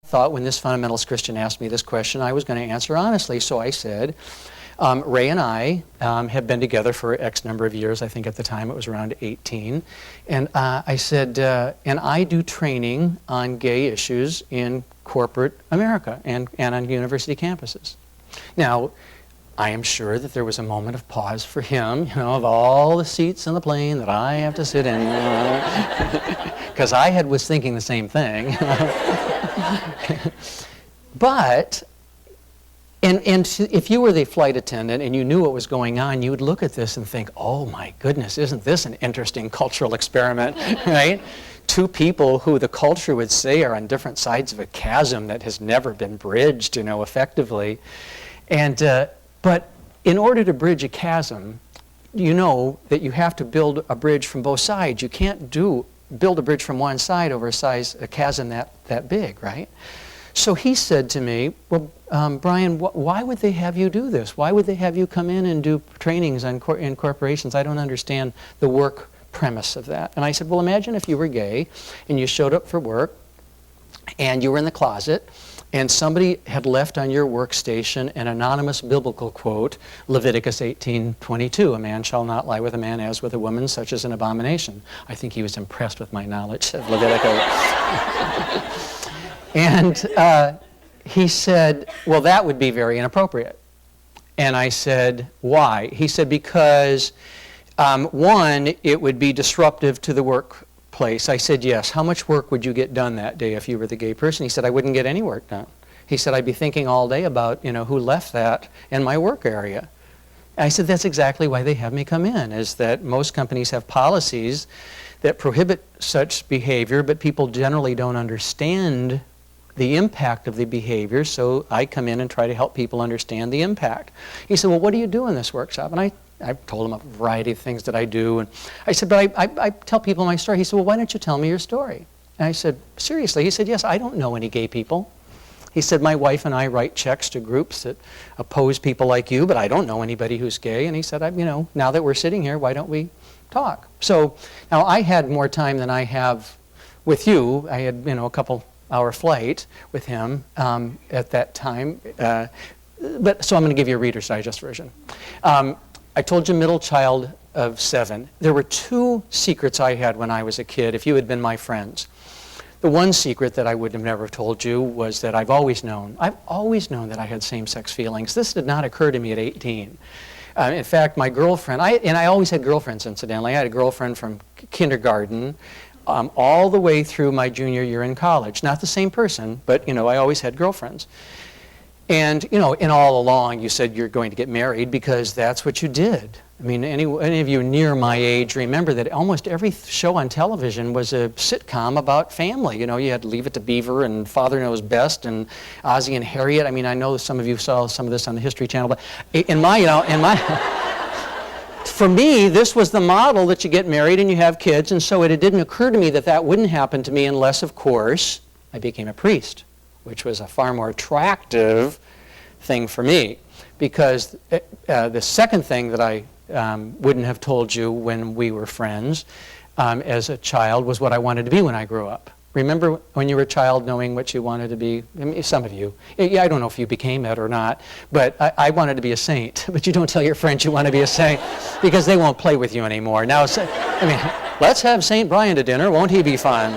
thought when this fundamentalist Christian asked me this question, I was going to answer honestly. So I said, Ray and I have been together for X number of years. I think at the time it was around 18. And I said, and I do training on gay issues in corporate America and on university campuses. Now, I am sure that there was a moment of pause for him, of all the seats in the plane that I have to sit in, because I was thinking the same thing. But, and if you were the flight attendant and you knew what was going on, you would look at this and think, oh my goodness, isn't this an interesting cultural experiment, right? Two people who the culture would say are on different sides of a chasm that has never been bridged, effectively. And, but in order to bridge a chasm, you know that you have to build a bridge from both sides. You can't build a bridge from one side over a chasm that big, right? So he said to me, well, Brian, why would they have you do this? Why would they have you come in and do trainings in corporations? I don't understand the work premise of that. And I said, well, imagine if you were gay and you showed up for work and you were in the closet and somebody had left on your workstation an anonymous biblical quote, Leviticus 18:22, a man shall not lie with a man as with a woman, such as an abomination. I think he was impressed with my knowledge of Leviticus. And he said, well, that would be very inappropriate. And I said, why? He said, because one, it would be disruptive to the workplace. I said, yes. How much work would you get done that day if you were the gay person? He said, I wouldn't get any work done. He said, I'd be thinking all day about, who left that in my work area. I said, that's exactly why they have me come in, is that most companies have policies that prohibit such behavior, but people generally don't understand the impact of the behavior, so I come in and try to help people understand the impact. He said, well, what do you do in this workshop? And I told him a variety of things that I do. And I said, but I tell people my story. He said, well, why don't you tell me your story? And I said, seriously? He said, yes, I don't know any gay people. He said, my wife and I write checks to groups that oppose people like you, but I don't know anybody who's gay. And he said, now that we're sitting here, why don't we talk? So now I had more time than I have with you. I had, a couple-hour flight with him at that time. So I'm going to give you a Reader's Digest version. I told you middle child of 7. There were 2 secrets I had when I was a kid, if you had been my friends. The one secret that I would have never told you was that I've always known that I had same-sex feelings. This did not occur to me at 18. In fact, my girlfriend, I always had girlfriends, incidentally. I had a girlfriend from kindergarten all the way through my junior year in college. Not the same person, but, I always had girlfriends. And, and all along you said you're going to get married because that's what you did. I mean, any of you near my age remember that almost every show on television was a sitcom about family. You had Leave It to Beaver and Father Knows Best and Ozzie and Harriet. I mean, I know some of you saw some of this on the History Channel, but for me, this was the model that you get married and you have kids, and so it didn't occur to me that wouldn't happen to me unless, of course, I became a priest, which was a far more attractive thing for me. Because the second thing that I wouldn't have told you when we were friends as a child was what I wanted to be when I grew up. Remember when you were a child knowing what you wanted to be? I mean, some of you. I don't know if you became it or not, but I wanted to be a saint. But you don't tell your friends you want to be a saint because they won't play with you anymore. Now, let's have St. Brian to dinner. Won't he be fun?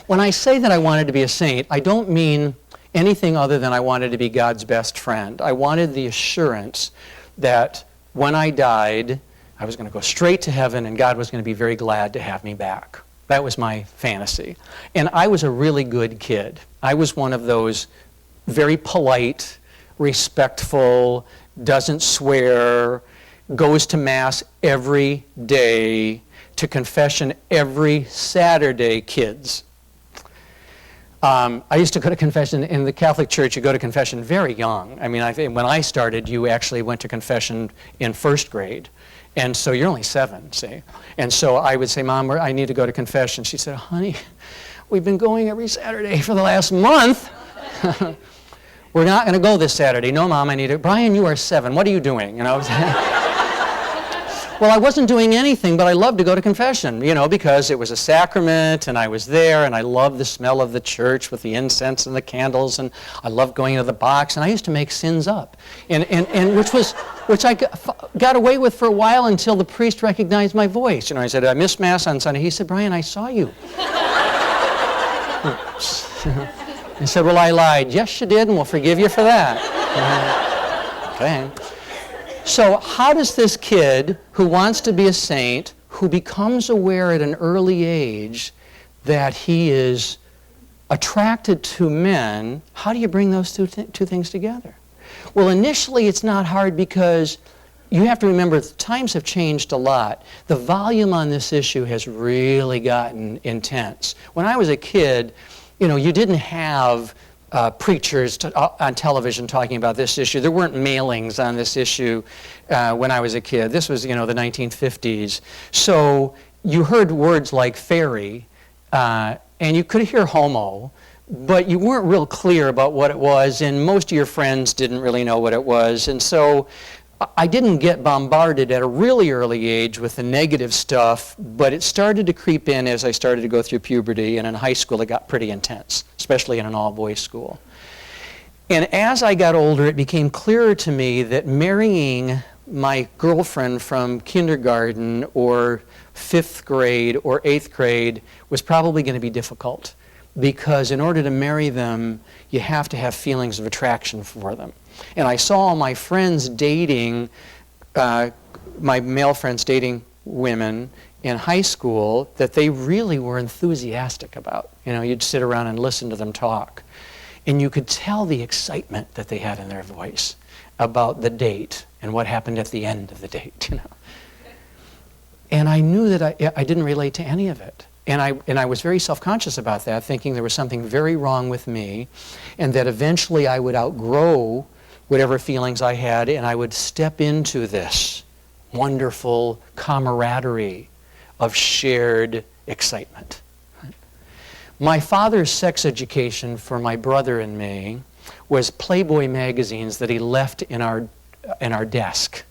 When I say that I wanted to be a saint, I don't mean anything other than I wanted to be God's best friend. I wanted the assurance that when I died, I was going to go straight to heaven and God was going to be very glad to have me back. That was my fantasy. And I was a really good kid. I was one of those very polite, respectful, doesn't swear, goes to Mass every day, to confession every Saturday kids. I used to go to confession in the Catholic Church. You go to confession very young. I mean, when I started, you actually went to confession in first grade. And so you're only 7, see? And so I would say, Mom, I need to go to confession. She said, honey, we've been going every Saturday for the last month. We're not going to go this Saturday. No, Mom, I need to. Brian, you are 7. What are you doing? Well, I wasn't doing anything, but I loved to go to confession, because it was a sacrament, and I was there, and I loved the smell of the church with the incense and the candles, and I loved going to the box, and I used to make sins up, and which I got away with for a while until the priest recognized my voice. I said, I missed Mass on Sunday. He said, Brian, I saw you. Oops. I said, well, I lied. Yes, you did, and we'll forgive you for that. Okay. So how does this kid who wants to be a saint, who becomes aware at an early age that he is attracted to men, how do you bring those two things together? Well, initially it's not hard because you have to remember times have changed a lot. The volume on this issue has really gotten intense. When I was a kid, you didn't have preachers on television talking about this issue. There weren't mailings on this issue when I was a kid. This was, the 1950s. So you heard words like fairy, and you could hear homo, but you weren't real clear about what it was, and most of your friends didn't really know what it was. And so I didn't get bombarded at a really early age with the negative stuff, but it started to creep in as I started to go through puberty, and in high school it got pretty intense, especially in an all-boys school. And as I got older, it became clearer to me that marrying my girlfriend from kindergarten or 5th grade or 8th grade was probably going to be difficult, because in order to marry them, you have to have feelings of attraction for them. And I saw all my friends dating, my male friends dating women in high school that they really were enthusiastic about. You'd sit around and listen to them talk. And you could tell the excitement that they had in their voice about the date and what happened at the end of the date, And I knew that I didn't relate to any of it. And I was very self-conscious about that, thinking there was something very wrong with me, and that eventually I would outgrow whatever feelings I had, and I would step into this wonderful camaraderie of shared excitement. My father's sex education for my brother and me was Playboy magazines that he left in our desk.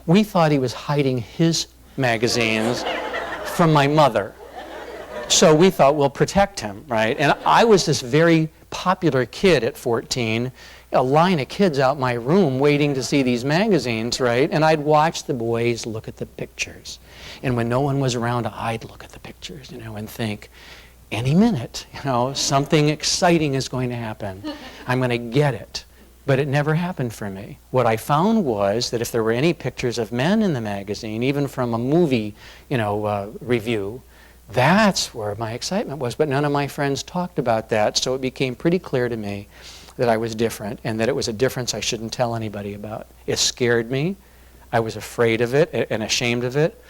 We thought he was hiding his magazines from my mother. So we thought, we'll protect him, right? And I was this very popular kid at 14, a line of kids out my room waiting to see these magazines, right? And I'd watch the boys look at the pictures. And when no one was around, I'd look at the pictures, and think, any minute, something exciting is going to happen. I'm going to get it. But it never happened for me. What I found was that if there were any pictures of men in the magazine, even from a movie, review, that's where my excitement was. But none of my friends talked about that, so it became pretty clear to me that I was different, and that it was a difference I shouldn't tell anybody about. It scared me. I was afraid of it and ashamed of it.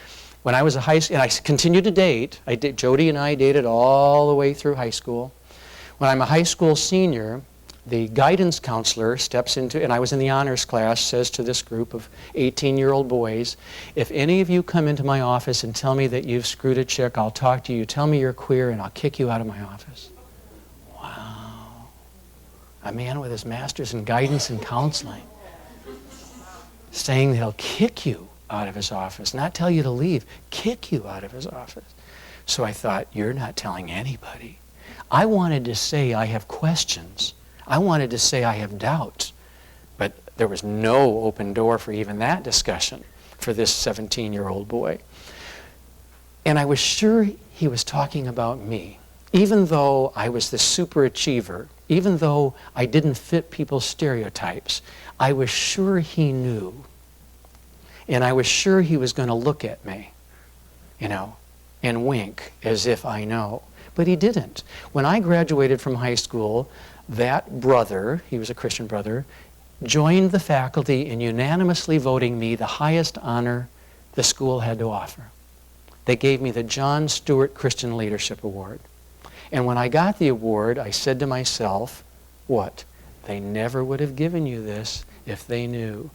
When I was and I continued to date. Jody and I dated all the way through high school. When I'm a high school senior, the guidance counselor steps into, and I was in the honors class, says to this group of 18-year-old boys, if any of you come into my office and tell me that you've screwed a chick, I'll talk to you, tell me you're queer, and I'll kick you out of my office. Wow. A man with his master's in guidance and counseling saying that he'll kick you out of his office, not tell you to leave, kick you out of his office. So I thought, you're not telling anybody. I wanted to say I have questions. I wanted to say I have doubts, but there was no open door for even that discussion for this 17-year-old boy. And I was sure he was talking about me, even though I was the super achiever, even though I didn't fit people's stereotypes. I was sure he knew, and I was sure he was going to look at me, and wink as if I know. But he didn't. When I graduated from high school, that brother, he was a Christian brother, joined the faculty in unanimously voting me the highest honor the school had to offer. They gave me the John Stewart Christian Leadership Award. And when I got the award, I said to myself, what? They never would have given you this if they knew.